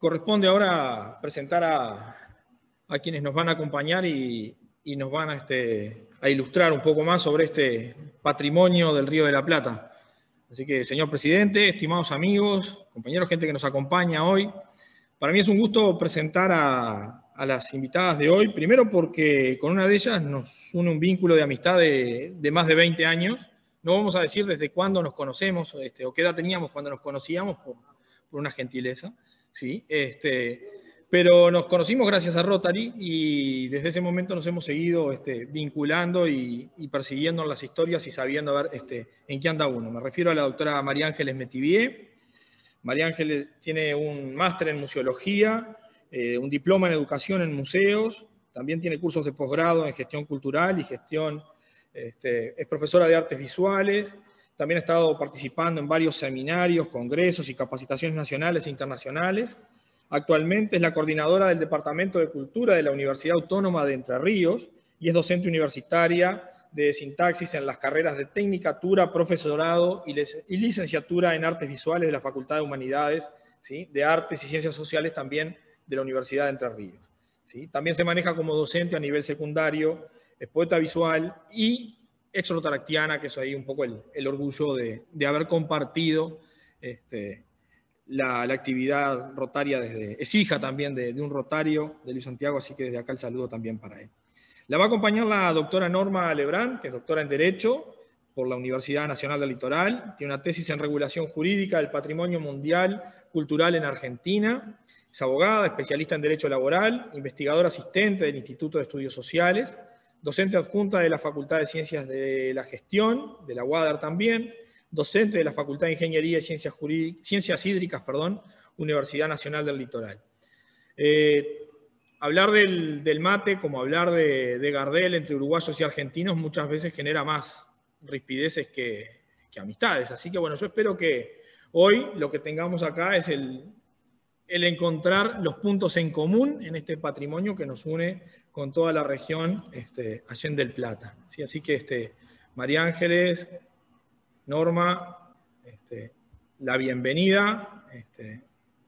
Corresponde ahora presentar a quienes nos van a acompañar y nos van a ilustrar un poco más sobre este patrimonio del Río de la Plata. Así que, señor presidente, estimados amigos, compañeros, gente que nos acompaña hoy, para mí es un gusto presentar a las invitadas de hoy, primero porque con una de ellas nos une un vínculo de amistad de más de 20 años. No vamos a decir desde cuándo nos conocemos o qué edad teníamos cuando nos conocíamos, por una gentileza, ¿sí? Pero nos conocimos gracias a Rotary y desde ese momento nos hemos seguido vinculando y persiguiendo las historias y sabiendo a ver en qué anda uno. Me refiero a la doctora María Ángeles Metivier. María Ángeles tiene un máster en museología, un diploma en educación en museos, también tiene cursos de posgrado en gestión cultural y gestión, es profesora de artes visuales, también ha estado participando en varios seminarios, congresos y capacitaciones nacionales e internacionales. Actualmente es la coordinadora del Departamento de Cultura de la Universidad Autónoma de Entre Ríos y es docente universitaria de sintaxis en las carreras de Tecnicatura, Profesorado y Licenciatura en Artes Visuales de la Facultad de Humanidades, ¿sí? De Artes y Ciencias Sociales también de la Universidad de Entre Ríos, ¿sí? También se maneja como docente a nivel secundario, es poeta visual y ex-rotaractiana, que es ahí un poco el orgullo de haber compartido la actividad rotaria es hija también de un rotario, de Luis Santiago, así que desde acá el saludo también para él. La va a acompañar la doctora Norma Lebrán, que es doctora en Derecho por la Universidad Nacional del Litoral, tiene una tesis en regulación jurídica del patrimonio mundial cultural en Argentina, es abogada, especialista en Derecho Laboral, investigadora asistente del Instituto de Estudios Sociales, docente adjunta de la Facultad de Ciencias de la Gestión, de la UADER también, docente de la Facultad de Ingeniería y Ciencias Hídricas, Universidad Nacional del Litoral. Hablar del mate, como hablar de Gardel entre uruguayos y argentinos, muchas veces genera más rispideces que amistades. Así que bueno, yo espero que hoy lo que tengamos acá es el encontrar los puntos en común en este patrimonio que nos une con toda la región Allende del Plata. ¿Sí? Así que María Ángeles, Norma, la bienvenida,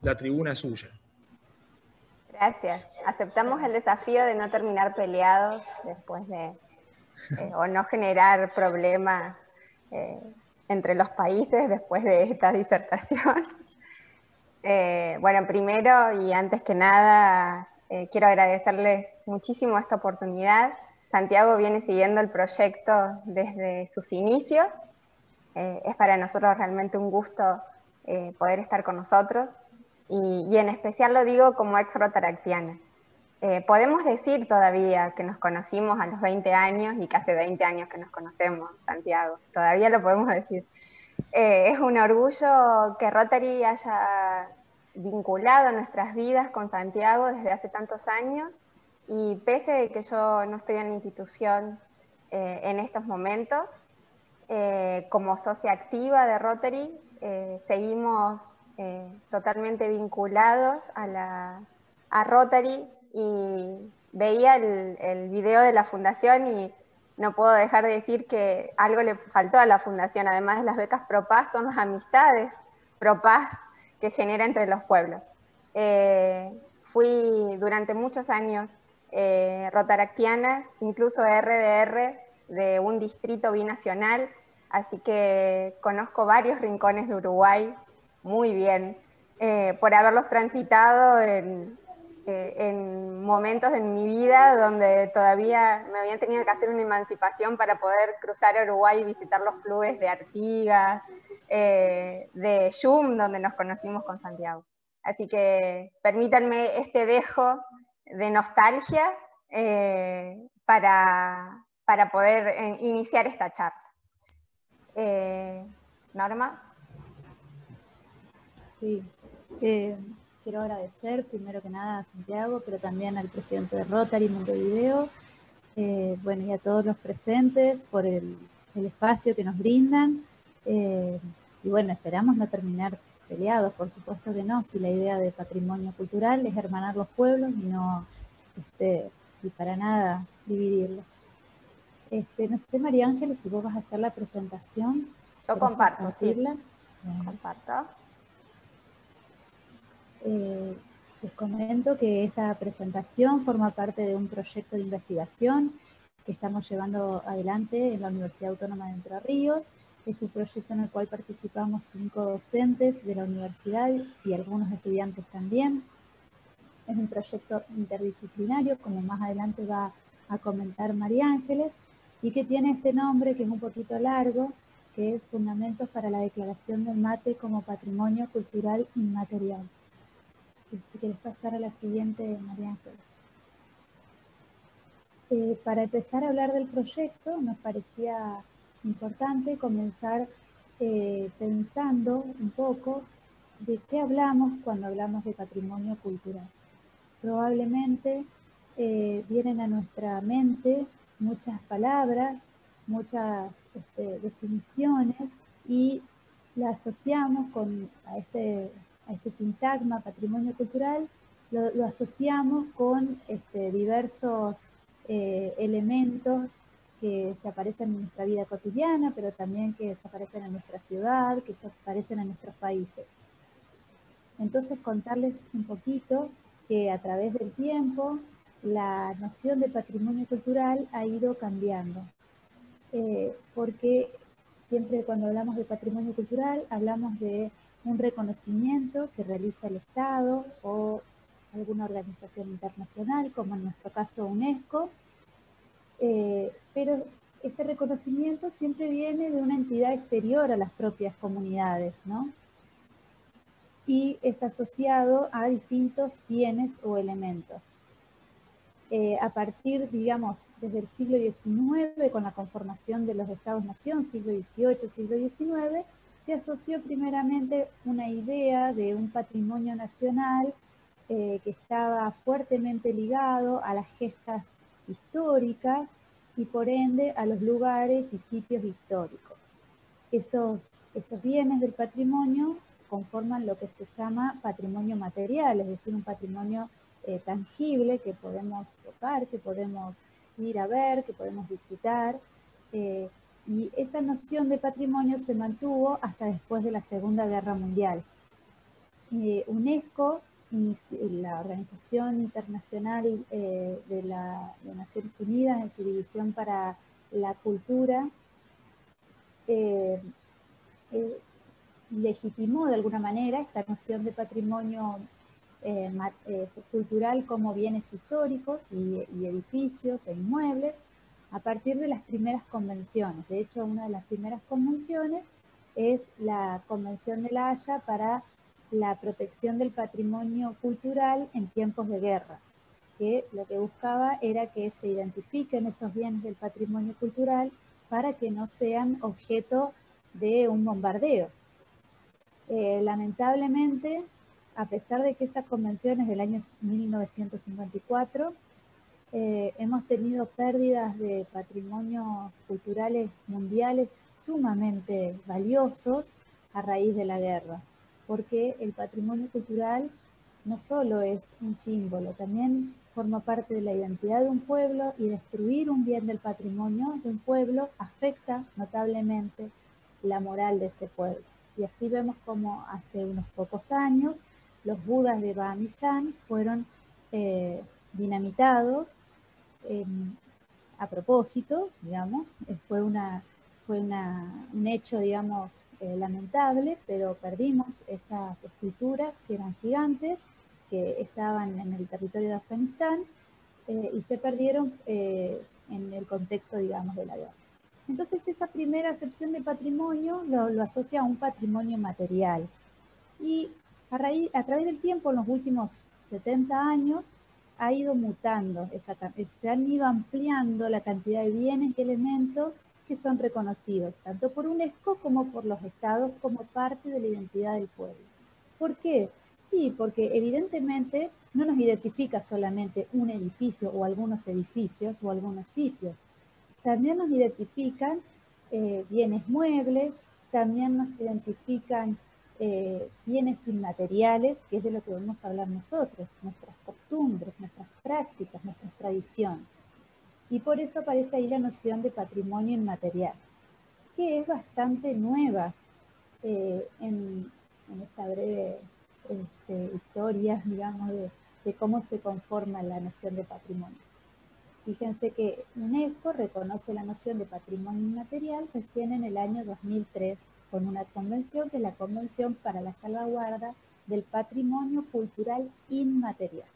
la tribuna es suya. Gracias. Aceptamos el desafío de no terminar peleados después de, o no generar problemas entre los países después de esta disertación. Bueno, primero y antes que nada, quiero agradecerles muchísimo esta oportunidad. Santiago viene siguiendo el proyecto desde sus inicios. Es para nosotros realmente un gusto poder estar con nosotros. Y en especial lo digo como ex-rotaractiana. Podemos decir todavía que nos conocimos a los 20 años y que hace 20 años que nos conocemos, Santiago. Todavía lo podemos decir. Es un orgullo que Rotary haya vinculado nuestras vidas con Santiago desde hace tantos años y pese a que yo no estoy en la institución en estos momentos, como socia activa de Rotary, seguimos totalmente vinculados a Rotary y veía el video de la fundación y no puedo dejar de decir que algo le faltó a la fundación, además de las becas ProPaz, son las amistades ProPaz que genera entre los pueblos. Fui durante muchos años rotaractiana, incluso RDR de un distrito binacional, así que conozco varios rincones de Uruguay muy bien, por haberlos transitado en momentos de mi vida donde todavía me habían tenido que hacer una emancipación para poder cruzar a Uruguay y visitar los clubes de Artigas, de Yum, donde nos conocimos con Santiago. Así que permítanme este dejo de nostalgia para poder iniciar esta charla. Norma. Sí, quiero agradecer primero que nada a Santiago, pero también al presidente de Rotary Montevideo, bueno, y a todos los presentes por el espacio que nos brindan. Y bueno, esperamos no terminar peleados, por supuesto que no, si la idea de patrimonio cultural es hermanar los pueblos y no, y para nada dividirlos. No sé, María Ángeles, si vos vas a hacer la presentación. Yo comparto, sí. Bueno. Comparto. Les comento que esta presentación forma parte de un proyecto de investigación que estamos llevando adelante en la Universidad Autónoma de Entre Ríos. Es un proyecto en el cual participamos 5 docentes de la universidad y algunos estudiantes también. Es un proyecto interdisciplinario, como más adelante va a comentar María Ángeles, y que tiene este nombre que es un poquito largo, que es Fundamentos para la Declaración del Mate como Patrimonio Cultural Inmaterial. Y si quieres pasar a la siguiente, María Ángeles. Para empezar a hablar del proyecto, nos parecía importante comenzar pensando un poco de qué hablamos cuando hablamos de patrimonio cultural. Probablemente vienen a nuestra mente muchas palabras, muchas definiciones, y la asociamos a este sintagma patrimonio cultural, lo asociamos con diversos elementos que se aparecen en nuestra vida cotidiana, pero también que se aparecen en nuestra ciudad, que se aparecen en nuestros países. Entonces, contarles un poquito que a través del tiempo la noción de patrimonio cultural ha ido cambiando, porque siempre cuando hablamos de patrimonio cultural hablamos de un reconocimiento que realiza el Estado o alguna organización internacional, como en nuestro caso UNESCO, pero este reconocimiento siempre viene de una entidad exterior a las propias comunidades, ¿no? Y es asociado a distintos bienes o elementos. A partir, digamos, desde el siglo XIX, con la conformación de los Estados-Nación, siglo XVIII, siglo XIX, se asoció primeramente una idea de un patrimonio nacional que estaba fuertemente ligado a las gestas históricas y por ende a los lugares y sitios históricos. Esos bienes del patrimonio conforman lo que se llama patrimonio material, es decir, un patrimonio tangible que podemos tocar, que podemos ir a ver, que podemos visitar, y esa noción de patrimonio se mantuvo hasta después de la Segunda Guerra Mundial. UNESCO, la Organización Internacional de Naciones Unidas, en su división para la cultura, legitimó de alguna manera esta noción de patrimonio cultural como bienes históricos y edificios e inmuebles a partir de las primeras convenciones. De hecho, una de las primeras convenciones es la Convención de La Haya para la protección del patrimonio cultural en tiempos de guerra, que lo que buscaba era que se identifiquen esos bienes del patrimonio cultural para que no sean objeto de un bombardeo. Lamentablemente, a pesar de que esa convención es del año 1954, hemos tenido pérdidas de patrimonios culturales mundiales sumamente valiosos a raíz de la guerra, porque el patrimonio cultural no solo es un símbolo, también forma parte de la identidad de un pueblo, y destruir un bien del patrimonio de un pueblo afecta notablemente la moral de ese pueblo. Y así vemos como hace unos pocos años los budas de Bamiyan fueron dinamitados a propósito, digamos. Fue un hecho, digamos, lamentable, pero perdimos esas esculturas que eran gigantes, que estaban en el territorio de Afganistán, y se perdieron en el contexto, digamos, de la guerra. Entonces esa primera acepción de patrimonio lo asocia a un patrimonio material. Y a través del tiempo, en los últimos 70 años, ha ido mutando, se han ido ampliando la cantidad de bienes y elementos que son reconocidos, tanto por UNESCO como por los estados, como parte de la identidad del pueblo. ¿Por qué? Sí, porque evidentemente no nos identifica solamente un edificio o algunos edificios o algunos sitios. También nos identifican bienes muebles, también nos identifican bienes inmateriales, que es de lo que vamos a hablar nosotros, nuestras costumbres, nuestras prácticas, nuestras tradiciones. Y por eso aparece ahí la noción de patrimonio inmaterial, que es bastante nueva en esta breve historias, digamos, de cómo se conforma la noción de patrimonio. Fíjense que UNESCO reconoce la noción de patrimonio inmaterial recién en el año 2003 con una convención, que es la Convención para la Salvaguarda del Patrimonio Cultural Inmaterial.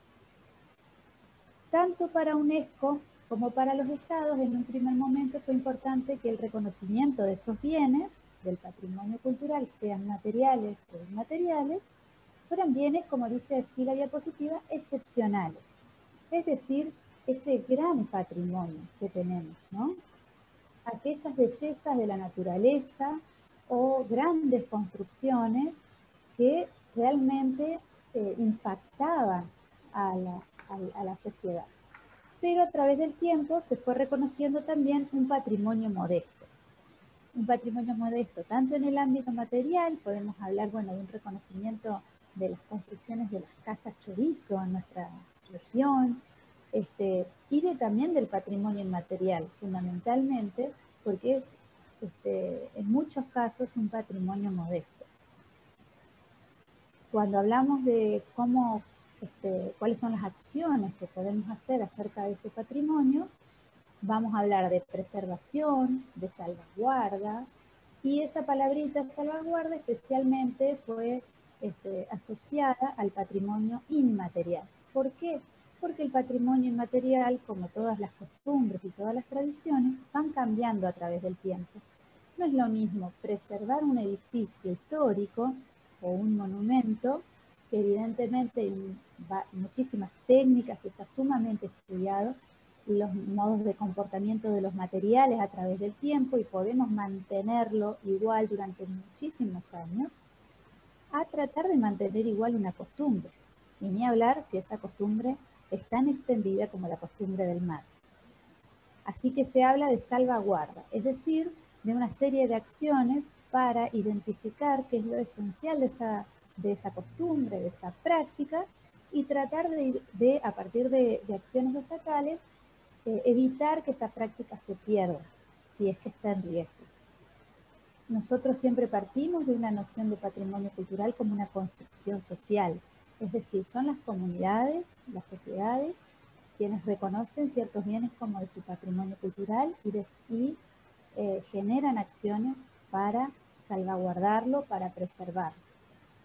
Tanto para UNESCO como para los estados, en un primer momento fue importante que el reconocimiento de esos bienes del patrimonio cultural, sean materiales o inmateriales, fueran bienes, como dice allí la diapositiva, excepcionales. Es decir, ese gran patrimonio que tenemos, ¿no? Aquellas bellezas de la naturaleza o grandes construcciones que realmente impactaban a la sociedad. Pero a través del tiempo se fue reconociendo también un patrimonio modesto. Un patrimonio modesto, tanto en el ámbito material, podemos hablar, bueno, de un reconocimiento de las construcciones de las casas chorizo en nuestra región, y también del patrimonio inmaterial, fundamentalmente, porque es, en muchos casos, un patrimonio modesto. Cuando hablamos de cómo, cuáles son las acciones que podemos hacer acerca de ese patrimonio, vamos a hablar de preservación, de salvaguarda, y esa palabrita salvaguarda especialmente fue asociada al patrimonio inmaterial. ¿Por qué? Porque el patrimonio inmaterial, como todas las costumbres y todas las tradiciones, van cambiando a través del tiempo. No es lo mismo preservar un edificio histórico o un monumento, que evidentemente hay muchísimas técnicas y está sumamente estudiado, los modos de comportamiento de los materiales a través del tiempo, y podemos mantenerlo igual durante muchísimos años, a tratar de mantener igual una costumbre. Y ni hablar si esa costumbre es tan extendida como la costumbre del mate. Así que se habla de salvaguarda, es decir, de una serie de acciones para identificar qué es lo esencial de esa costumbre, de esa práctica, y tratar de a partir de acciones estatales, evitar que esa práctica se pierda, si es que está en riesgo. Nosotros siempre partimos de una noción de patrimonio cultural como una construcción social, es decir, son las comunidades, las sociedades, quienes reconocen ciertos bienes como de su patrimonio cultural y generan acciones para salvaguardarlo, para preservarlo.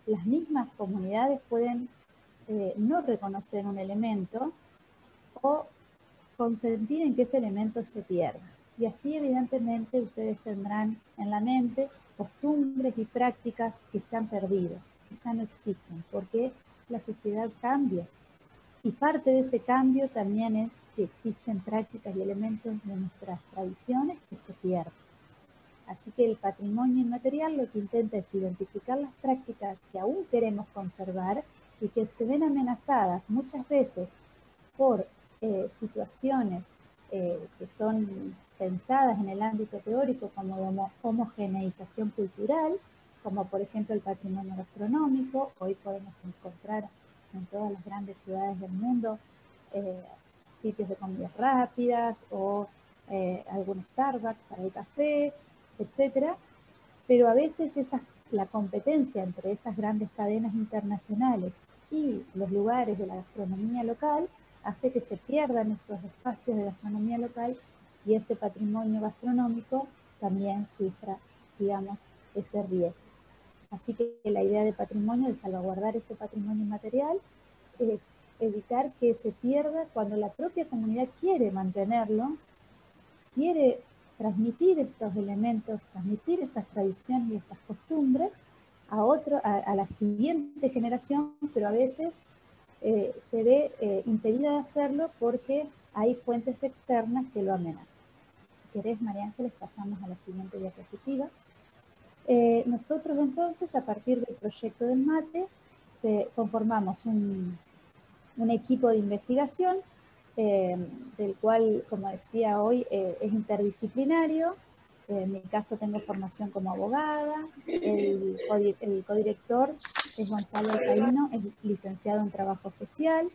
Las mismas comunidades pueden no reconocer un elemento o consentir en que ese elemento se pierda. Y así evidentemente ustedes tendrán en la mente costumbres y prácticas que se han perdido, que ya no existen, porque la sociedad cambia. Y parte de ese cambio también es que existen prácticas y elementos de nuestras tradiciones que se pierden. Así que el patrimonio inmaterial lo que intenta es identificar las prácticas que aún queremos conservar y que se ven amenazadas muchas veces por situaciones que son pensadas en el ámbito teórico como de homogeneización cultural, como por ejemplo el patrimonio gastronómico. Hoy podemos encontrar en todas las grandes ciudades del mundo sitios de comidas rápidas o algún Starbucks para el café, etc. Pero a veces la competencia entre esas grandes cadenas internacionales y los lugares de la gastronomía local hace que se pierdan esos espacios de gastronomía local, y ese patrimonio gastronómico también sufra, digamos, ese riesgo. Así que la idea de patrimonio, de salvaguardar ese patrimonio inmaterial, es evitar que se pierda cuando la propia comunidad quiere mantenerlo, quiere transmitir estos elementos, transmitir estas tradiciones y estas costumbres a la siguiente generación, pero a veces se ve impedida de hacerlo porque hay fuentes externas que lo amenazan. Si querés, María Ángeles, pasamos a la siguiente diapositiva. Nosotros entonces, a partir del proyecto del mate, conformamos un equipo de investigación, del cual, como decía hoy, es interdisciplinario. En mi caso tengo formación como abogada, el codirector es Gonzalo Alcaíno, es licenciado en Trabajo Social,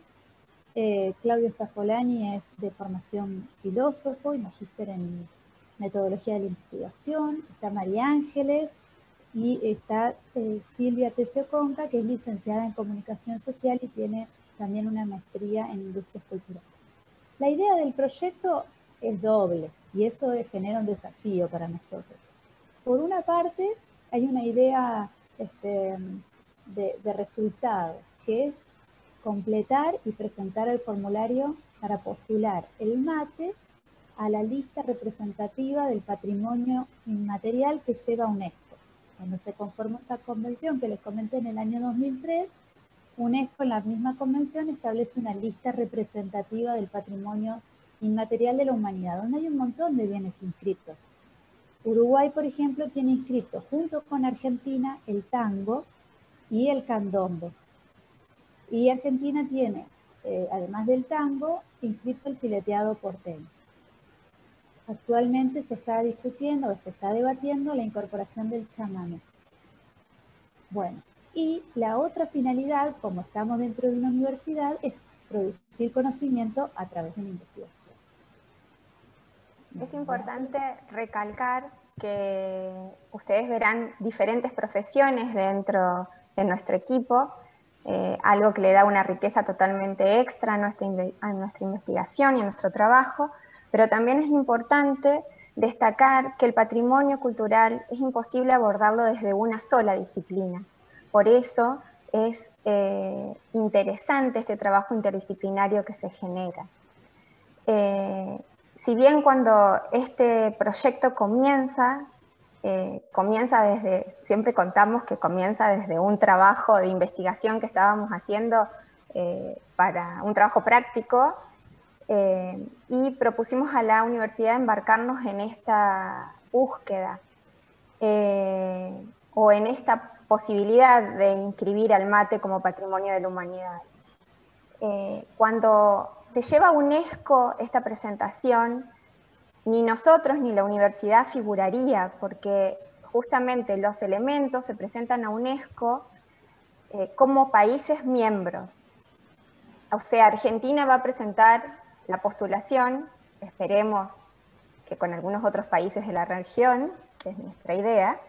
Claudio Staffolani es de formación filósofo y magíster en Metodología de la Investigación, está María Ángeles, y está Silvia Teseo Conca, que es licenciada en Comunicación Social y tiene también una maestría en Industrias Culturales. La idea del proyecto es doble y eso genera un desafío para nosotros. Por una parte, hay una idea de resultado, que es completar y presentar el formulario para postular el mate a la lista representativa del patrimonio inmaterial que lleva UNESCO. Cuando se conformó esa convención que les comenté en el año 2003, UNESCO en la misma convención establece una lista representativa del patrimonio inmaterial de la humanidad, donde hay un montón de bienes inscritos. Uruguay, por ejemplo, tiene inscrito junto con Argentina el tango y el candombe. Y Argentina tiene, además del tango, inscrito el fileteado porteño. Actualmente se está discutiendo o se está debatiendo la incorporación del chamamé. Bueno, y la otra finalidad, como estamos dentro de una universidad, es producir conocimiento a través de la investigación. Es importante recalcar que ustedes verán diferentes profesiones dentro de nuestro equipo, algo que le da una riqueza totalmente extra a nuestra investigación y a nuestro trabajo, pero también es importante destacar que el patrimonio cultural es imposible abordarlo desde una sola disciplina. Por eso es interesante este trabajo interdisciplinario que se genera. Si bien cuando este proyecto comienza desde, siempre contamos que comienza desde un trabajo de investigación que estábamos haciendo para un trabajo práctico, y propusimos a la universidad embarcarnos en esta búsqueda o en esta posibilidad de inscribir al mate como patrimonio de la humanidad. Cuando se lleva a UNESCO esta presentación, ni nosotros ni la universidad figuraría, porque justamente los elementos se presentan a UNESCO como países miembros. O sea, Argentina va a presentar la postulación, esperemos que con algunos otros países de la región, que es nuestra idea,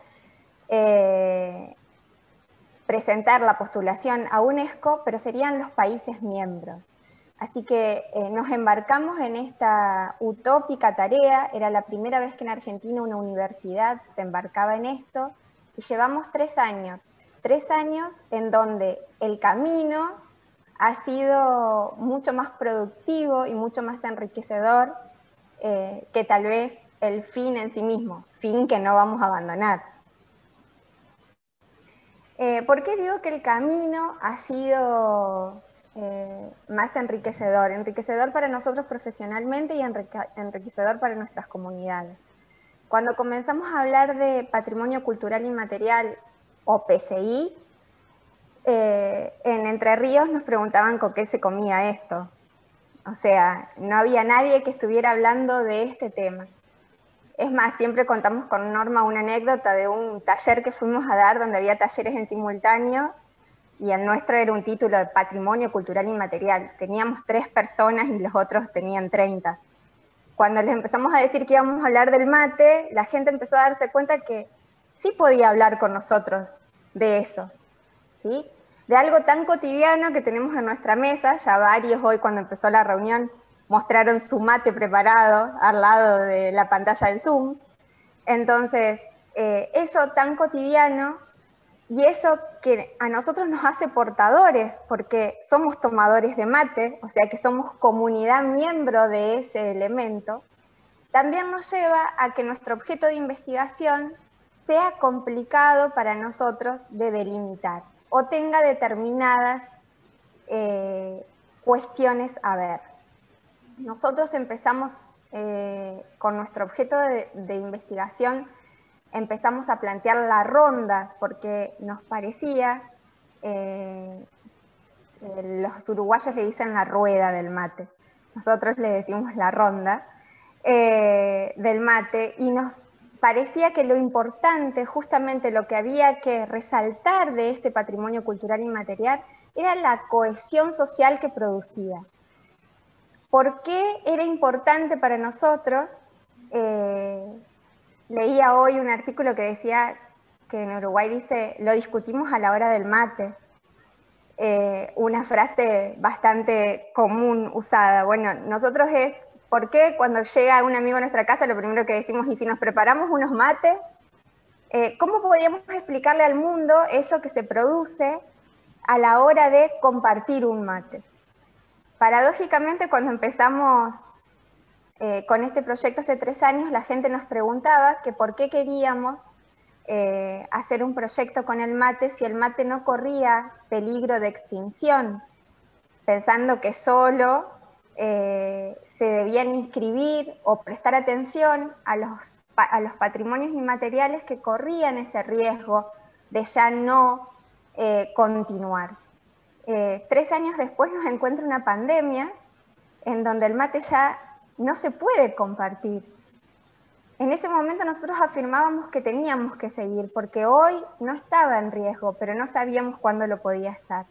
presentar la postulación a UNESCO, pero serían los países miembros. Así que nos embarcamos en esta utópica tarea, era la primera vez que en Argentina una universidad se embarcaba en esto, y llevamos 3 años en donde el camino ha sido mucho más productivo y mucho más enriquecedor que tal vez el fin en sí mismo, fin que no vamos a abandonar. ¿Por qué digo que el camino ha sido más enriquecedor? Enriquecedor para nosotros profesionalmente y enriquecedor para nuestras comunidades. Cuando comenzamos a hablar de patrimonio cultural inmaterial o PCI, en Entre Ríos nos preguntaban con qué se comía esto. O sea, no había nadie que estuviera hablando de este tema. Es más, siempre contamos con Norma una anécdota de un taller que fuimos a dar donde había talleres en simultáneo y el nuestro era un título de Patrimonio Cultural Inmaterial. Teníamos 3 personas y los otros tenían 30. Cuando les empezamos a decir que íbamos a hablar del mate, la gente empezó a darse cuenta que sí podía hablar con nosotros de eso, ¿sí? De algo tan cotidiano que tenemos en nuestra mesa. Ya varios hoy, cuando empezó la reunión, mostraron su mate preparado al lado de la pantalla del Zoom. Entonces, eso tan cotidiano y eso que a nosotros nos hace portadores, porque somos tomadores de mate, o sea que somos comunidad miembro de ese elemento, también nos lleva a que nuestro objeto de investigación sea complicado para nosotros de delimitar o tenga determinadas cuestiones a ver. Nosotros empezamos con nuestro objeto de investigación, empezamos a plantear la ronda, porque nos parecía, los uruguayos le dicen la rueda del mate, nosotros le decimos la ronda del mate, y nos parecía que lo importante, justamente lo que había que resaltar de este patrimonio cultural inmaterial, era la cohesión social que producía. ¿Por qué era importante para nosotros? Leía hoy un artículo que decía que en Uruguay dice, lo discutimos a la hora del mate. Una frase bastante común usada. Bueno, nosotros es, ¿por qué cuando llega un amigo a nuestra casa lo primero que decimos, y si nos preparamos unos mates? ¿Cómo podríamos explicarle al mundo eso que se produce a la hora de compartir un mate? Paradójicamente, cuando empezamos con este proyecto hace 3 años, la gente nos preguntaba que por qué queríamos hacer un proyecto con el mate si el mate no corría peligro de extinción, pensando que solo se debían inscribir o prestar atención a los patrimonios inmateriales que corrían ese riesgo de ya no continuar. 3 años después nos encuentra una pandemia en donde el mate ya no se puede compartir. En ese momento nosotros afirmábamos que teníamos que seguir, porque hoy no estaba en riesgo, pero no sabíamos cuándo lo podía estar.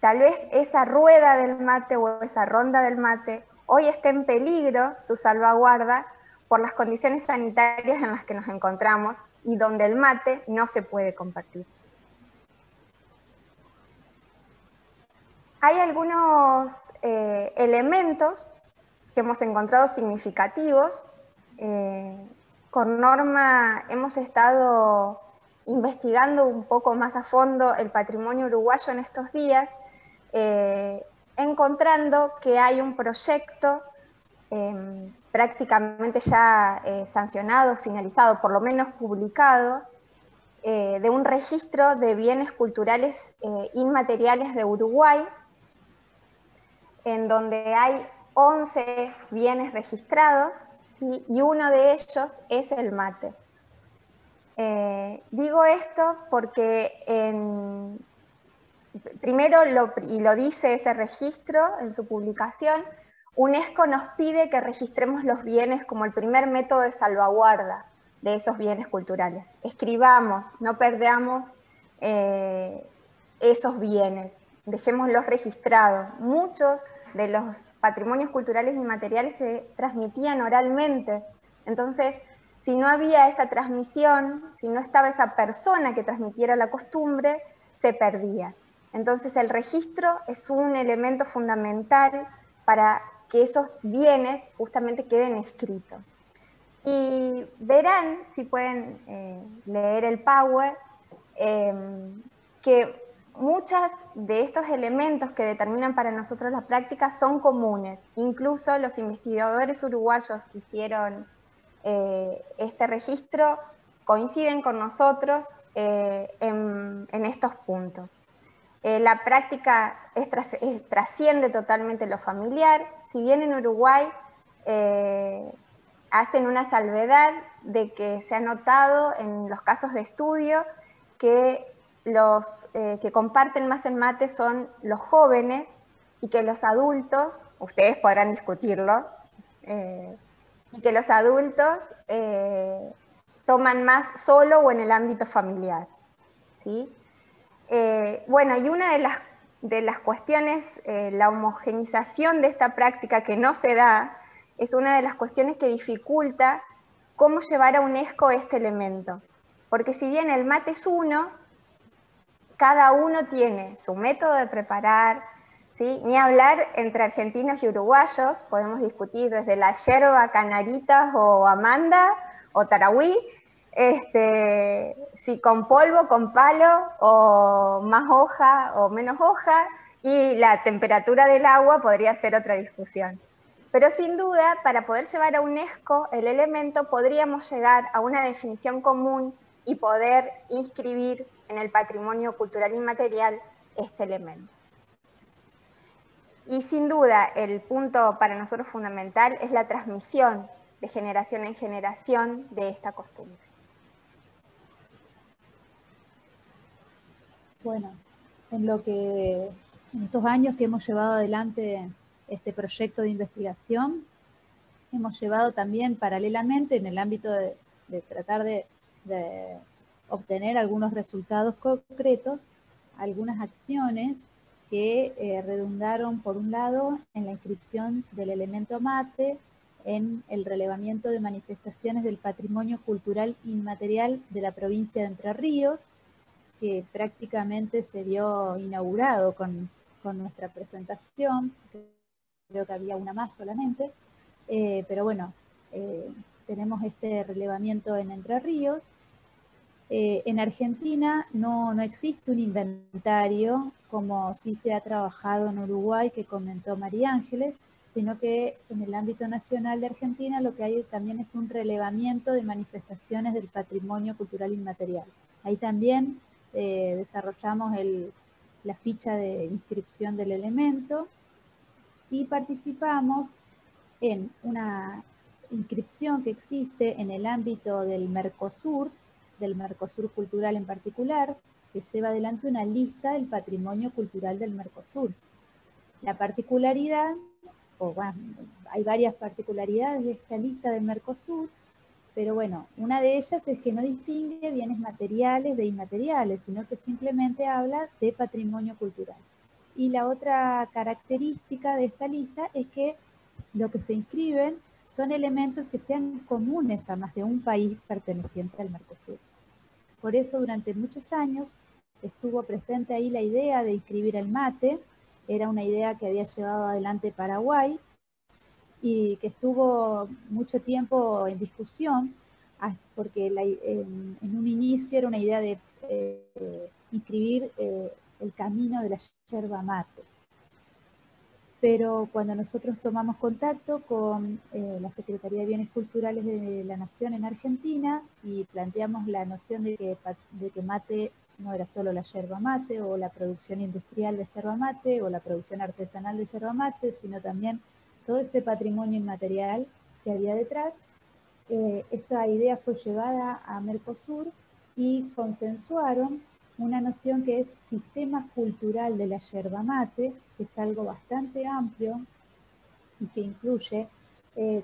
Tal vez esa rueda del mate o esa ronda del mate hoy esté en peligro su salvaguarda por las condiciones sanitarias en las que nos encontramos y donde el mate no se puede compartir. Hay algunos elementos que hemos encontrado significativos. Con Norma hemos estado investigando un poco más a fondo el patrimonio uruguayo en estos días, encontrando que hay un proyecto prácticamente ya sancionado, finalizado, por lo menos publicado, de un registro de bienes culturales inmateriales de Uruguay, en donde hay 11 bienes registrados, ¿sí? Y uno de ellos es el mate. Digo esto porque primero, y lo dice ese registro en su publicación, UNESCO nos pide que registremos los bienes como el primer método de salvaguarda de esos bienes culturales. Escribamos, no perdamos esos bienes, dejémoslos registrados. Muchos de los patrimonios culturales inmateriales se transmitían oralmente, entonces si no había esa transmisión, si no estaba esa persona que transmitiera la costumbre, se perdía. Entonces el registro es un elemento fundamental para que esos bienes justamente queden escritos. Y verán, si pueden leer el Power, que muchos de estos elementos que determinan para nosotros la práctica son comunes. Incluso los investigadores uruguayos que hicieron este registro coinciden con nosotros en estos puntos. La práctica trasciende totalmente lo familiar. Si bien en Uruguay hacen una salvedad de que se ha notado en los casos de estudio que los que comparten más el mate son los jóvenes y que los adultos, ustedes podrán discutirlo, y que los adultos toman más solo o en el ámbito familiar, ¿sí? Bueno, y una de las cuestiones, la homogenización de esta práctica que no se da, es una de las cuestiones que dificulta cómo llevar a UNESCO este elemento. Porque si bien el mate es uno, cada uno tiene su método de preparar, ¿sí? Ni hablar entre argentinos y uruguayos, podemos discutir desde la yerba, canaritas o amanda o tarahui, si con polvo, con palo, o más hoja o menos hoja, y la temperatura del agua podría ser otra discusión. Pero sin duda, para poder llevar a UNESCO el elemento, podríamos llegar a una definición común y poder inscribir en el patrimonio cultural inmaterial este elemento. Y sin duda, el punto para nosotros fundamental es la transmisión de generación en generación de esta costumbre. Bueno, en estos años que hemos llevado adelante este proyecto de investigación, hemos llevado también paralelamente en el ámbito de tratar de obtener algunos resultados concretos, algunas acciones que redundaron, por un lado, en la inscripción del elemento mate en el relevamiento de manifestaciones del patrimonio cultural inmaterial de la provincia de Entre Ríos, que prácticamente se vio inaugurado con nuestra presentación. Creo que había una más solamente, pero bueno, tenemos este relevamiento en Entre Ríos. En Argentina no existe un inventario como sí se ha trabajado en Uruguay, que comentó María Ángeles, sino que en el ámbito nacional de Argentina lo que hay también es un relevamiento de manifestaciones del patrimonio cultural inmaterial. Ahí también desarrollamos la ficha de inscripción del elemento y participamos en una inscripción que existe en el ámbito del Mercosur cultural en particular, que lleva adelante una lista del patrimonio cultural del Mercosur. La particularidad, hay varias particularidades de esta lista del Mercosur, pero bueno, una de ellas es que no distingue bienes materiales de inmateriales, sino que simplemente habla de patrimonio cultural. Y la otra característica de esta lista es que lo que se inscriben son elementos que sean comunes a más de un país perteneciente al Mercosur. Por eso durante muchos años estuvo presente ahí la idea de inscribir el mate, era una idea que había llevado adelante Paraguay y que estuvo mucho tiempo en discusión, porque en un inicio era una idea de inscribir el camino de la yerba mate. Pero cuando nosotros tomamos contacto con la Secretaría de Bienes Culturales de la Nación en Argentina y planteamos la noción de que mate no era solo la yerba mate o la producción industrial de yerba mate o la producción artesanal de yerba mate, sino también todo ese patrimonio inmaterial que había detrás, esta idea fue llevada a Mercosur y consensuaron una noción que es sistema cultural de la yerba mate, que es algo bastante amplio y que incluye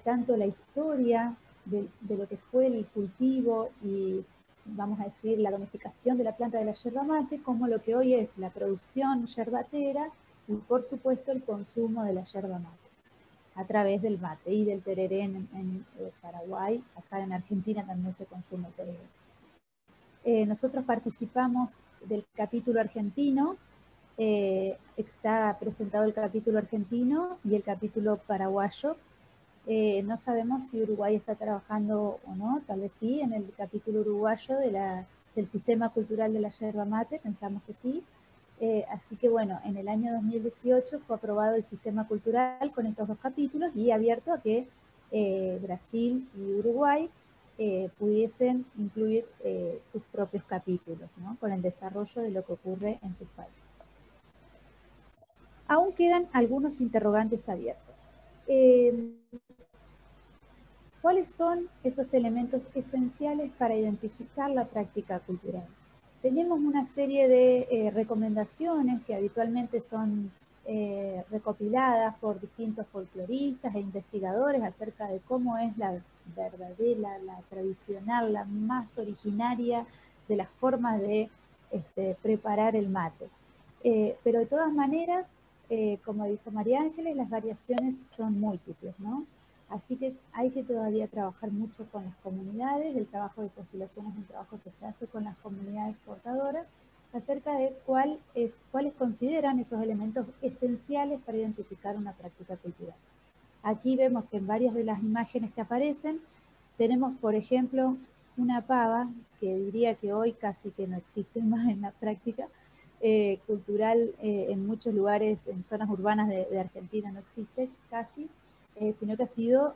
tanto la historia de lo que fue el cultivo y, vamos a decir, la domesticación de la planta de la yerba mate, como lo que hoy es la producción yerbatera y, por supuesto, el consumo de la yerba mate a través del mate y del tereré en Paraguay. Acá en Argentina también se consume el tereré. Nosotros participamos del capítulo argentino, está presentado el capítulo argentino y el capítulo paraguayo. No sabemos si Uruguay está trabajando o no, tal vez sí, en el capítulo uruguayo del sistema cultural de la yerba mate, pensamos que sí. Así que bueno, en el año 2018 fue aprobado el sistema cultural con estos dos capítulos y abierto a que Brasil y Uruguay pudiesen incluir sus propios capítulos, ¿no? Con el desarrollo de lo que ocurre en sus países. Aún quedan algunos interrogantes abiertos. ¿Cuáles son esos elementos esenciales para identificar la práctica cultural? Tenemos una serie de recomendaciones que habitualmente son recopiladas por distintos folcloristas e investigadores acerca de cómo es la verdadera, la tradicional, la más originaria de las formas de preparar el mate. Pero de todas maneras, como dijo María Ángeles, las variaciones son múltiples, ¿no? Así que hay que todavía trabajar mucho con las comunidades, el trabajo de postulación es un trabajo que se hace con las comunidades portadoras, acerca de cuáles consideran esos elementos esenciales para identificar una práctica cultural. Aquí vemos que en varias de las imágenes que aparecen, tenemos, por ejemplo, una pava, que diría que hoy casi que no existe más en la práctica cultural, en muchos lugares, en zonas urbanas de Argentina no existe casi, sino que ha sido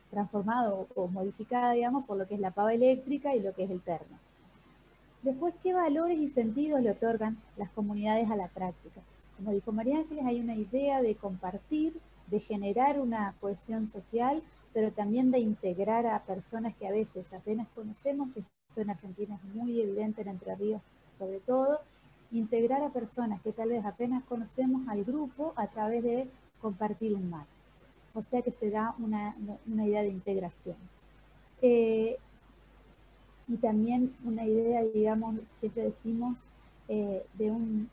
transformado o modificada, digamos, por lo que es la pava eléctrica y lo que es el terno. Después, ¿qué valores y sentidos le otorgan las comunidades a la práctica? Como dijo María Ángeles, hay una idea de compartir, de generar una cohesión social, pero también de integrar a personas que a veces apenas conocemos. Esto en Argentina es muy evidente, en Entre Ríos sobre todo, integrar a personas que tal vez apenas conocemos al grupo a través de compartir un mate. O sea que se da una idea de integración. Y también una idea, digamos, siempre decimos, de un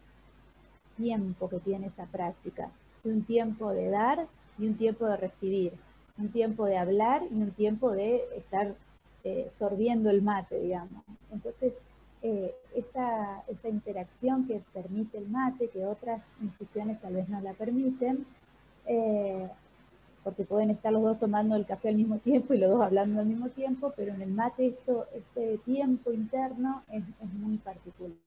tiempo que tiene esta práctica, de un tiempo de dar y un tiempo de recibir, un tiempo de hablar y un tiempo de estar sorbiendo el mate, digamos. Entonces, esa interacción que permite el mate, que otras infusiones tal vez no la permiten, porque pueden estar los dos tomando el café al mismo tiempo y los dos hablando al mismo tiempo, pero en el mate este tiempo interno es muy particular.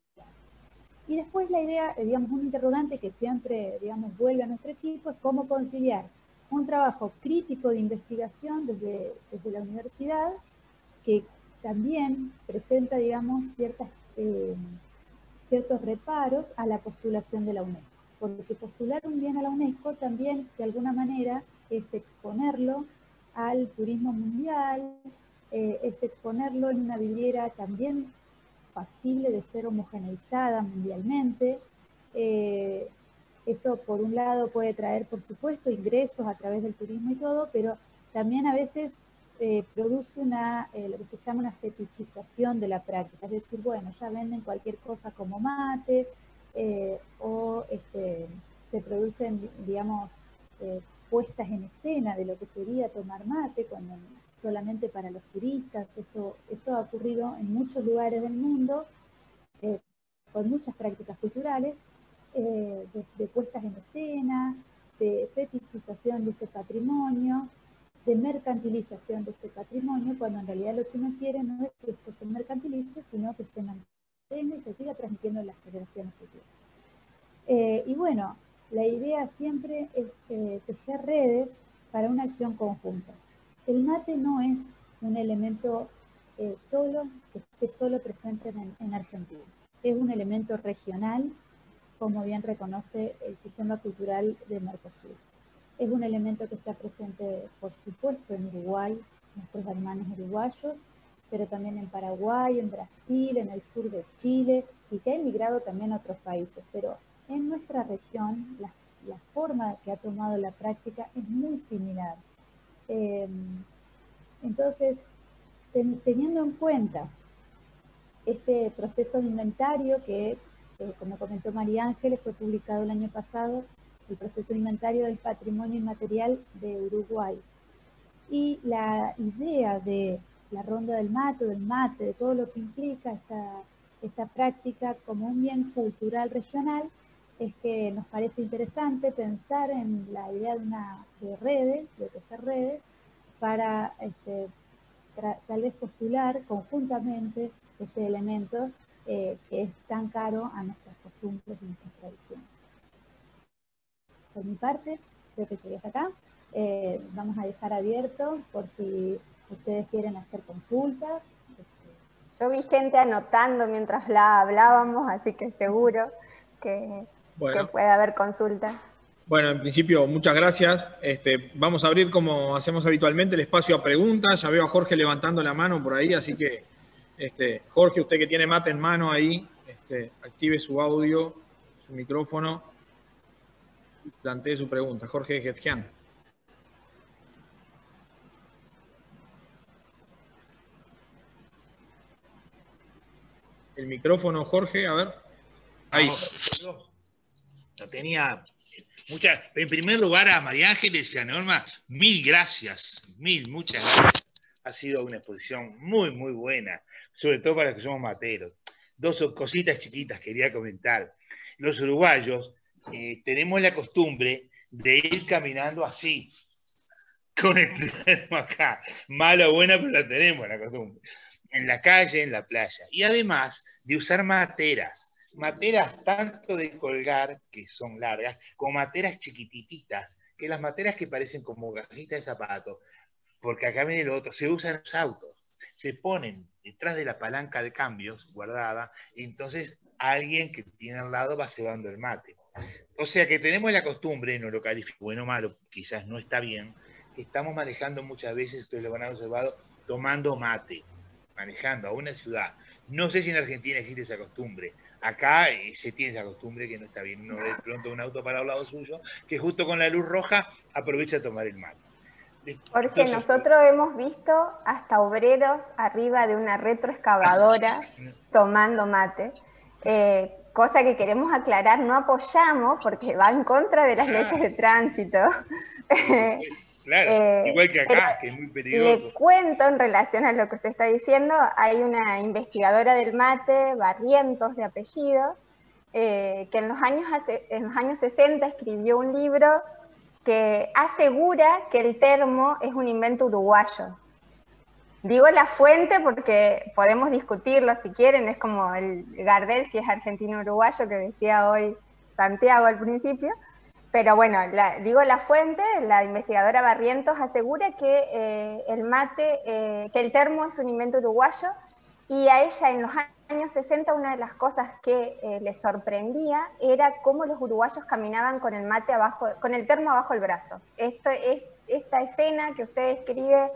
Y después la idea, digamos, un interrogante que siempre, digamos, vuelve a nuestro equipo es cómo conciliar un trabajo crítico de investigación desde la universidad, que también presenta, digamos, ciertos reparos a la postulación de la UNESCO. Porque postular un bien a la UNESCO también, de alguna manera, es exponerlo al turismo mundial, es exponerlo en una vidriera también pasible de ser homogeneizada mundialmente. Eso, por un lado, puede traer, por supuesto, ingresos a través del turismo y todo, pero también a veces produce lo que se llama una fetichización de la práctica. Es decir, bueno, ya venden cualquier cosa como mate, o se producen, digamos, puestas en escena de lo que sería tomar mate, cuando solamente para los turistas. Esto ha ocurrido en muchos lugares del mundo, con muchas prácticas culturales, de puestas en escena, de fetichización de ese patrimonio, de mercantilización de ese patrimonio, cuando en realidad lo que uno quiere no es que esto se mercantilice, sino que se mantenga y se siga transmitiendo en las generaciones futuras. Y bueno, la idea siempre es tejer redes para una acción conjunta. El mate no es un elemento que esté solo presente en Argentina. Es un elemento regional, como bien reconoce el sistema cultural de Mercosur. Es un elemento que está presente, por supuesto, en Uruguay, nuestros hermanos uruguayos, pero también en Paraguay, en Brasil, en el sur de Chile, y que ha emigrado también a otros países. Pero en nuestra región, la forma que ha tomado la práctica es muy similar. Entonces, teniendo en cuenta este proceso de inventario que, como comentó María Ángeles, fue publicado el año pasado, el proceso de inventario del patrimonio inmaterial de Uruguay. Y la idea de la ronda del mate, de todo lo que implica esta práctica como un bien cultural regional, es que nos parece interesante pensar en la idea de redes, de tejer redes, para tal vez postular conjuntamente este elemento que es tan caro a nuestras costumbres y nuestras tradiciones. Por mi parte, creo que llegué hasta acá. Vamos a dejar abierto por si ustedes quieren hacer consultas. Yo vi gente anotando mientras hablábamos, así que seguro que puede haber consultas. Bueno, en principio, muchas gracias. Vamos a abrir, como hacemos habitualmente, el espacio a preguntas. Ya veo a Jorge levantando la mano por ahí, así que, Jorge, usted que tiene mate en mano ahí, active su audio, su micrófono y plantee su pregunta. Jorge Getjian. El micrófono, Jorge, a ver. Ahí. No tenía muchas. En primer lugar, a María Ángeles y a Norma, mil gracias, muchas gracias. Ha sido una exposición muy, muy buena, sobre todo para los que somos materos. Dos cositas chiquitas quería comentar. Los uruguayos tenemos la costumbre de ir caminando así, con el termo acá. Mala o buena, pero la tenemos la costumbre. En la calle, en la playa. Y además de usar materas tanto de colgar, que son largas, como materas chiquititas, que las materas que parecen como cajitas de zapatos, porque acá viene lo otro, se usan los autos, se ponen detrás de la palanca de cambios guardada, y entonces alguien que tiene al lado va cebando el mate. O sea que tenemos la costumbre, no lo califico bueno o malo, quizás no está bien, que estamos manejando muchas veces, ustedes lo van a haber observado, tomando mate, manejando a una ciudad. No sé si en Argentina existe esa costumbre. Acá se tiene esa costumbre que no está bien. Uno ve de pronto un auto para al lado suyo, que justo con la luz roja aprovecha a tomar el mate. Jorge, nosotros hemos visto hasta obreros arriba de una retroexcavadora tomando mate, cosa que queremos aclarar, no apoyamos porque va en contra de las leyes de tránsito, Claro, igual que acá, que es muy peligroso. Le cuento en relación a lo que usted está diciendo, hay una investigadora del mate, Barrientos de apellido, que en los años 60 escribió un libro que asegura que el termo es un invento uruguayo. Digo la fuente porque podemos discutirlo si quieren, es como el Gardel si es argentino uruguayo que decía hoy Santiago al principio, pero bueno, digo la fuente, la investigadora Barrientos asegura que el mate, que el termo es un invento uruguayo, y a ella en los años 60 una de las cosas que le sorprendía era cómo los uruguayos caminaban con el mate abajo, con el termo abajo el brazo. Esta escena que usted describe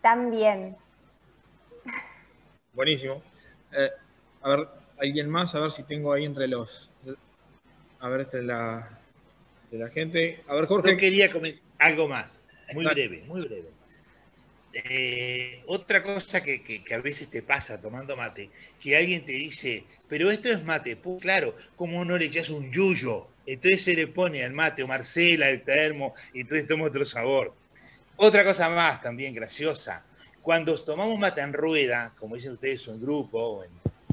tan bien. Buenísimo. A ver, ¿alguien más? A ver si tengo ahí entre los... A ver, de la gente. A ver, Jorge. Yo quería comentar algo más, muy breve, muy breve. Otra cosa que a veces te pasa tomando mate, que alguien te dice, pero esto es mate, pues claro, ¿cómo no le echas un yuyo? Entonces se le pone al mate o Marcela, el termo, y entonces toma otro sabor. Otra cosa más también graciosa, cuando tomamos mate en rueda, como dicen ustedes, o en grupo,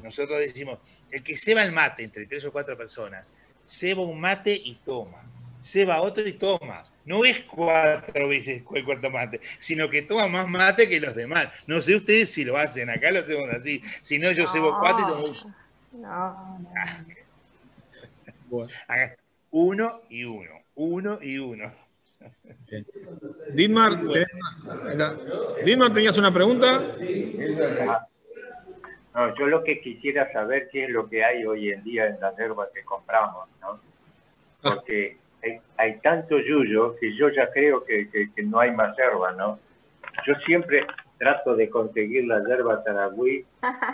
nosotros decimos, el que ceba el mate entre 3 o 4 personas, ceba un mate y toma. Ceba otro y toma. No es 4 veces el cuarto mate, sino que toma más mate que los demás. No sé ustedes si lo hacen, acá lo hacemos así. Si no, yo cebo 4 y tomo... No. Bueno. Uno y uno. Uno y uno. Bien. Dietmar, ¿tenías una pregunta? No, yo lo que quisiera saber qué es lo que hay hoy en día en las hierbas que compramos, ¿no? Porque hay tanto yuyo que yo ya creo que no hay más hierba, ¿no? Yo siempre trato de conseguir la hierba taragüí,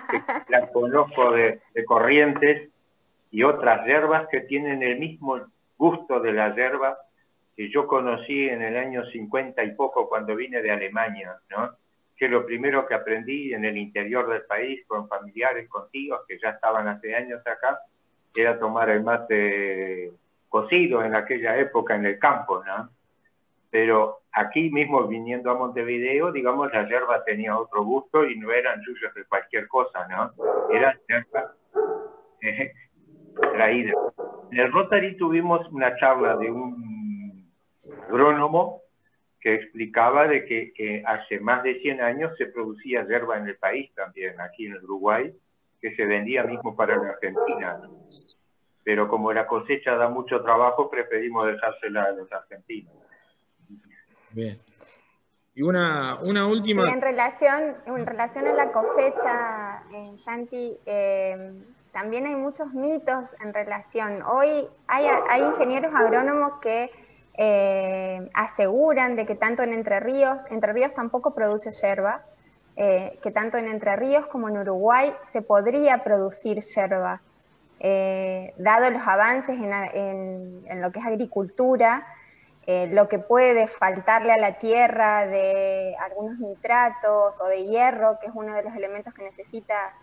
que la conozco de Corrientes, y otras hierbas que tienen el mismo gusto de la hierba que yo conocí en el año 50 y poco cuando vine de Alemania, ¿no? Que lo primero que aprendí en el interior del país con familiares, con tíos que ya estaban hace años acá, era tomar el mate cocido en aquella época en el campo, ¿no? Pero aquí mismo viniendo a Montevideo, digamos, la hierba tenía otro gusto y no eran yuyos de cualquier cosa, ¿no? Eran hierbas traídas. En el Rotary tuvimos una charla de un agrónomo que explicaba de que hace más de 100 años se producía hierba en el país también, aquí en el Uruguay, que se vendía mismo para la Argentina. Pero como la cosecha da mucho trabajo, preferimos dejársela a los argentinos. Bien. Y una última... Sí, en relación a la cosecha, Santi, también hay muchos mitos en relación. Hoy hay ingenieros agrónomos que aseguran de que tanto en Entre Ríos tampoco produce yerba, que tanto en Entre Ríos como en Uruguay se podría producir yerba. Dado los avances en lo que es agricultura, lo que puede faltarle a la tierra de algunos nitratos o de hierro, que es uno de los elementos que necesita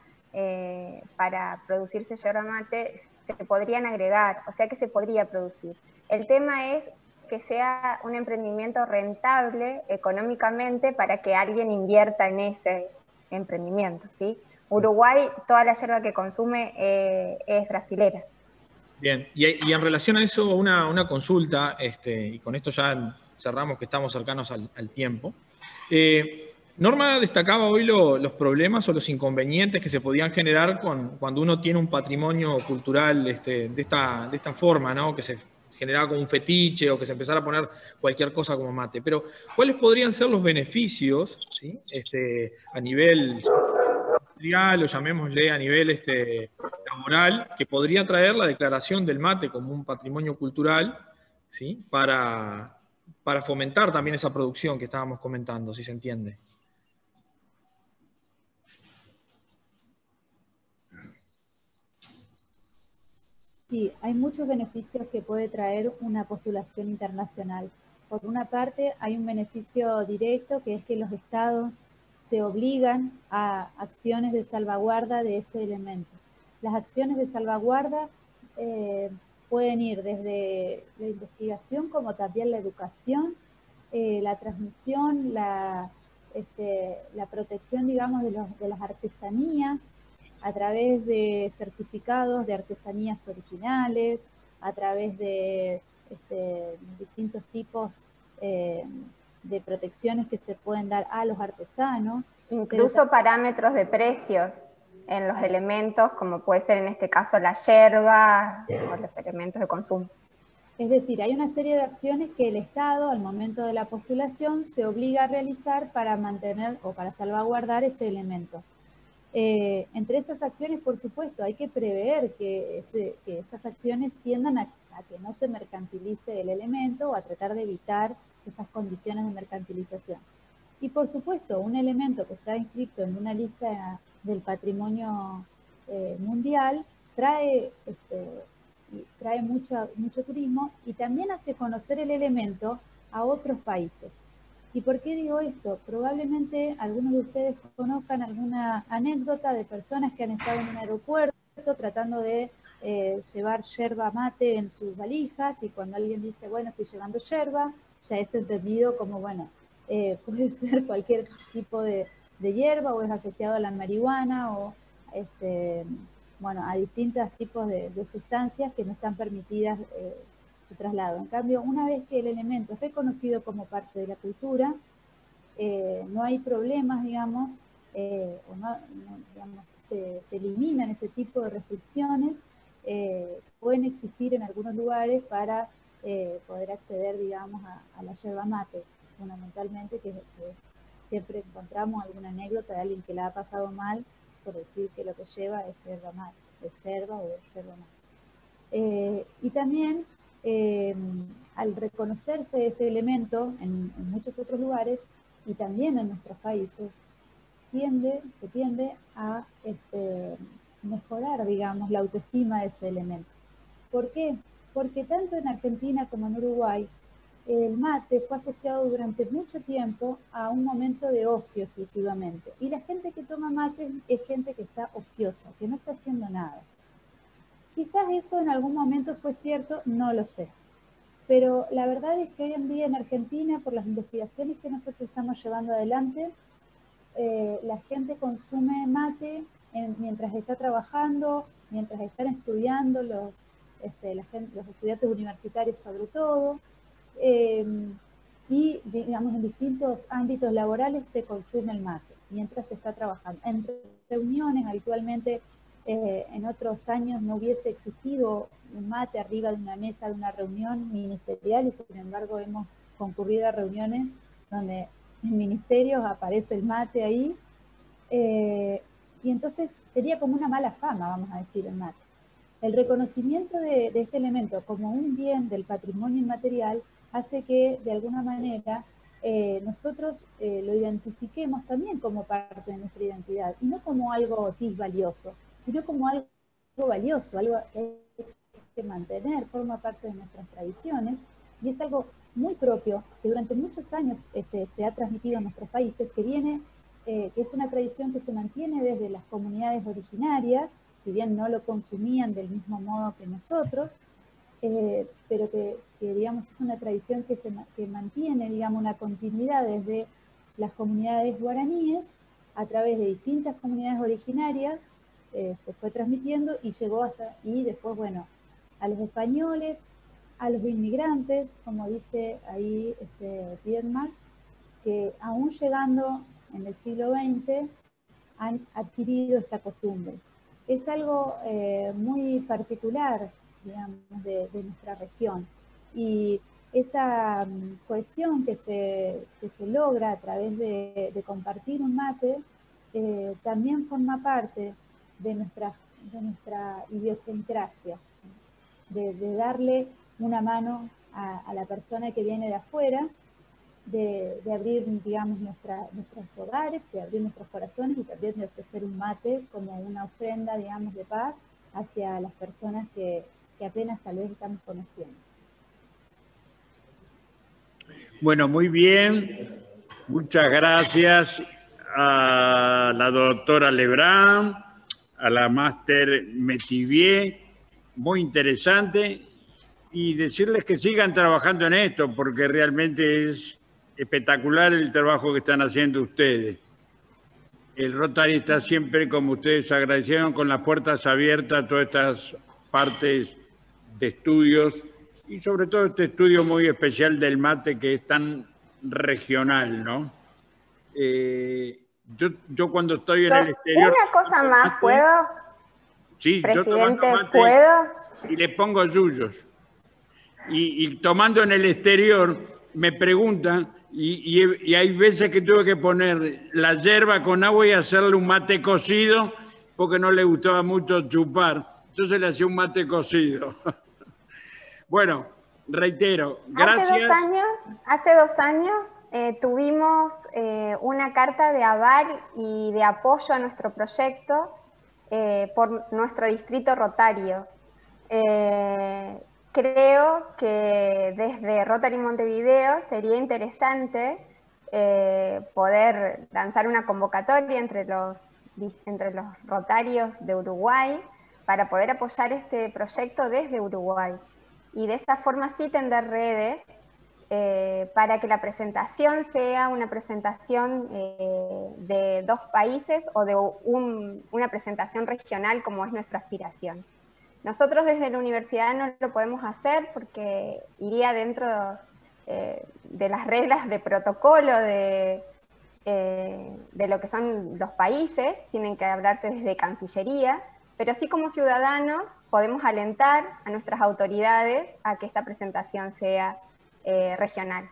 para producirse yerba mate, se podrían agregar, o sea que se podría producir. El tema es que sea un emprendimiento rentable económicamente para que alguien invierta en ese emprendimiento, ¿sí? Uruguay, toda la yerba que consume es brasilera. Bien, y en relación a eso, una consulta, y con esto ya cerramos que estamos cercanos al tiempo. Norma destacaba hoy los problemas o los inconvenientes que se podían generar cuando uno tiene un patrimonio cultural de esta forma, ¿no? Que se generaba como un fetiche o que se empezara a poner cualquier cosa como mate. Pero, ¿cuáles podrían ser los beneficios, ¿sí? A nivel o llamémosle a nivel laboral, que podría traer la declaración del mate como un patrimonio cultural, ¿sí? Para fomentar también esa producción que estábamos comentando, si se entiende? Sí, hay muchos beneficios que puede traer una postulación internacional. Por una parte, hay un beneficio directo, que es que los estados se obligan a acciones de salvaguarda de ese elemento. Las acciones de salvaguarda pueden ir desde la investigación como también la educación, la transmisión, la protección, digamos, de las artesanías, a través de certificados de artesanías originales, a través de distintos tipos de protecciones que se pueden dar a los artesanos. Incluso parámetros de precios en los elementos, como puede ser en este caso la yerba o los elementos de consumo. Es decir, hay una serie de acciones que el Estado, al momento de la postulación, se obliga a realizar para mantener o para salvaguardar ese elemento. Entre esas acciones, por supuesto, hay que prever que esas acciones tiendan a que no se mercantilice el elemento o a tratar de evitar esas condiciones de mercantilización. Y por supuesto, un elemento que está inscrito en una lista del patrimonio mundial trae mucho turismo y también hace conocer el elemento a otros países. ¿Y por qué digo esto? Probablemente algunos de ustedes conozcan alguna anécdota de personas que han estado en un aeropuerto tratando de llevar yerba mate en sus valijas, y cuando alguien dice, bueno, estoy llevando yerba, ya es entendido como, bueno, puede ser cualquier tipo de hierba, o es asociado a la marihuana, o bueno, a distintos tipos de sustancias que no están permitidas su traslado. En cambio, una vez que el elemento es reconocido como parte de la cultura, no hay problemas, digamos, o digamos, se eliminan ese tipo de restricciones. Pueden existir en algunos lugares para poder acceder, digamos, a la yerba mate, fundamentalmente, que siempre encontramos alguna anécdota de alguien que la ha pasado mal por decir que lo que lleva es yerba mate, es yerba o es yerba mate. Y también, al reconocerse ese elemento en muchos otros lugares y también en nuestros países, se tiende a mejorar, digamos, la autoestima de ese elemento. ¿Por qué? Porque tanto en Argentina como en Uruguay, el mate fue asociado durante mucho tiempo a un momento de ocio exclusivamente. Y la gente que toma mate es gente que está ociosa, que no está haciendo nada. Quizás eso en algún momento fue cierto, no lo sé. Pero la verdad es que hoy en día en Argentina, por las investigaciones que nosotros estamos llevando adelante, la gente consume mate mientras está trabajando, mientras están estudiando, los estudiantes universitarios sobre todo, y digamos en distintos ámbitos laborales se consume el mate mientras se está trabajando. En reuniones habitualmente, en otros años no hubiese existido un mate arriba de una mesa de una reunión ministerial, y sin embargo hemos concurrido a reuniones donde en ministerios aparece el mate ahí, y entonces tenía como una mala fama, vamos a decir, el mate. El reconocimiento de este elemento como un bien del patrimonio inmaterial hace que, de alguna manera, nosotros lo identifiquemos también como parte de nuestra identidad, y no como algo disvalioso, sino como algo valioso, algo que hay que mantener, forma parte de nuestras tradiciones, y es algo muy propio, que durante muchos años se ha transmitido en nuestros países, que es una tradición que se mantiene desde las comunidades originarias, si bien no lo consumían del mismo modo que nosotros, pero que digamos es una tradición que mantiene, digamos, una continuidad desde las comunidades guaraníes a través de distintas comunidades originarias, se fue transmitiendo y llegó y después, bueno, a los españoles, a los inmigrantes, como dice ahí Piedmar, que aún llegando en el siglo XX han adquirido esta costumbre. Es algo muy particular, digamos, de nuestra región. Y esa cohesión que se logra a través de compartir un mate también forma parte de nuestra idiosincrasia, de darle una mano a la persona que viene de afuera, de abrir, digamos, nuestros hogares, de abrir nuestros corazones, y también de ofrecer un mate como una ofrenda, digamos, de paz hacia las personas que apenas tal vez estamos conociendo. Bueno, muy bien. Muchas gracias a la doctora Lebrun, a la máster Metivier, muy interesante. y decirles que sigan trabajando en esto, porque realmente es espectacular el trabajo que están haciendo ustedes. El Rotary está siempre, como ustedes agradecieron, con las puertas abiertas a todas estas partes de estudios y sobre todo este estudio muy especial del mate que es tan regional, ¿no? Yo cuando estoy en el exterior... Una cosa más, ¿puedo? Sí, Presidente, yo tomando mate ¿puedo? y le pongo yuyos. Y tomando en el exterior me preguntan, y hay veces que tuve que poner la yerba con agua y hacerle un mate cocido porque no le gustaba mucho chupar. Entonces le hacía un mate cocido. Bueno, reitero, gracias. Hace 2 años tuvimos una carta de aval y de apoyo a nuestro proyecto por nuestro distrito rotario. Creo que desde Rotary Montevideo sería interesante poder lanzar una convocatoria entre los rotarios de Uruguay para poder apoyar este proyecto desde Uruguay. Y de esa forma sí tender redes para que la presentación sea una presentación de 2 países o de una presentación regional como es nuestra aspiración. Nosotros desde la universidad no lo podemos hacer porque iría dentro de las reglas de protocolo de lo que son los países, tienen que hablarse desde Cancillería, pero sí como ciudadanos podemos alentar a nuestras autoridades a que esta presentación sea regional.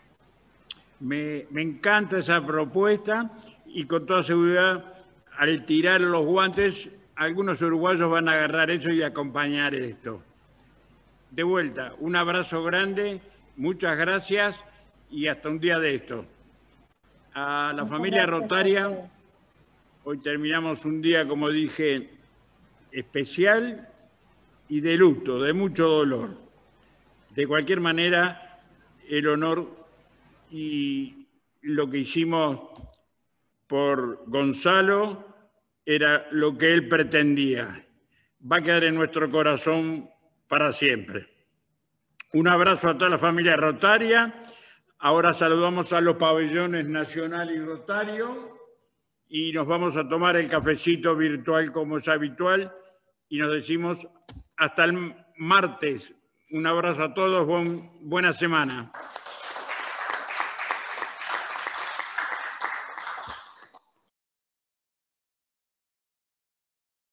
Me encanta esa propuesta y con toda seguridad al tirar los guantes algunos uruguayos van a agarrar eso y acompañar esto. De vuelta, un abrazo grande, muchas gracias y hasta un día de esto. A la familia Rotaria, hoy terminamos un día, como dije, especial y de luto, de mucho dolor. De cualquier manera, el honor y lo que hicimos por Gonzalo era lo que él pretendía. Va a quedar en nuestro corazón para siempre. Un abrazo a toda la familia rotaria. Ahora saludamos a los pabellones Nacional y Rotario y nos vamos a tomar el cafecito virtual como es habitual y nos decimos hasta el martes. Un abrazo a todos, buena semana.